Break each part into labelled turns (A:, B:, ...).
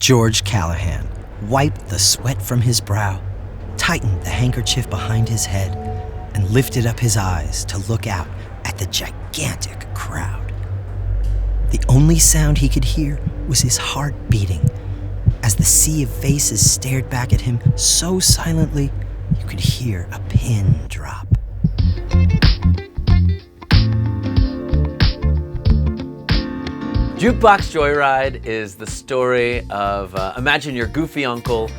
A: George Callahan wiped the sweat from his brow, tightened the handkerchief behind his head, and lifted up his eyes to look out at the gigantic crowd. The only sound he could hear was his heart beating as the sea of faces stared back at him so silently you could hear a pin drop.
B: Jukebox Joyride is the story of, imagine your goofy uncle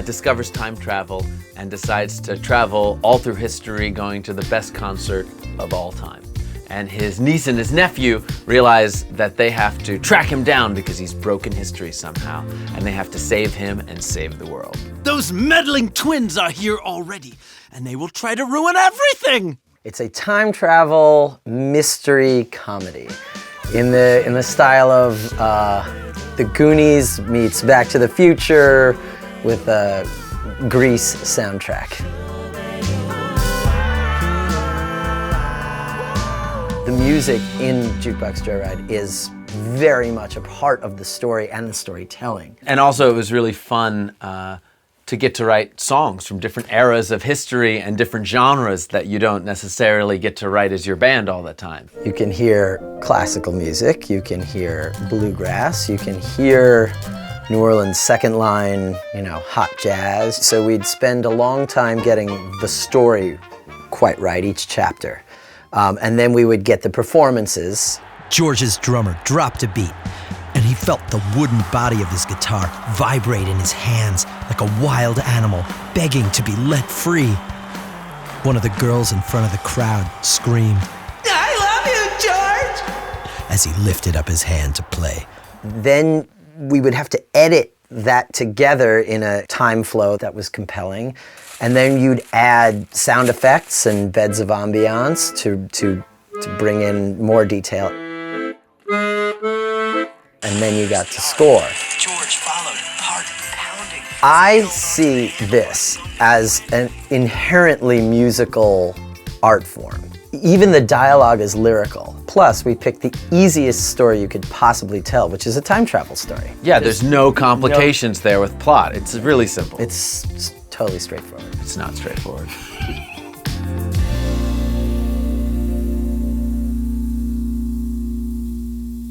B: discovers time travel and decides to travel all through history, going to the best concert of all time. And his niece and his nephew realize that they have to track him down because he's broken history somehow, and they have to save him and save the world.
C: Those meddling twins are here already, and they will try to ruin everything!
D: It's a time travel mystery comedy in the style of The Goonies meets Back to the Future with a Grease soundtrack. The music in Jukebox Joyride is very much a part of the story and the storytelling.
B: And also it was really fun to get to write songs from different eras of history and different genres that you don't necessarily get to write as your band all the time.
D: You can hear classical music, you can hear bluegrass, you can hear New Orleans second line, hot jazz. So we'd spend a long time getting the story quite right, each chapter. And then we would get the performances.
A: George's drummer dropped a beat, and he felt the wooden body of his guitar vibrate in his hands like a wild animal begging to be let free. One of the girls in front of the crowd screamed, "I love you, George!" as he lifted up his hand to play.
D: Then we would have to edit that together in a time flow that was compelling. And then you'd add sound effects and beds of ambiance to bring in more detail. And then you got to score.
C: George followed, heart pounding.
D: I see this as an inherently musical art form. Even the dialogue is lyrical. Plus, we picked the easiest story you could possibly tell, which is a time travel story.
B: Yeah, there's no complications there with plot. It's really simple.
D: It's totally straightforward.
B: It's not straightforward.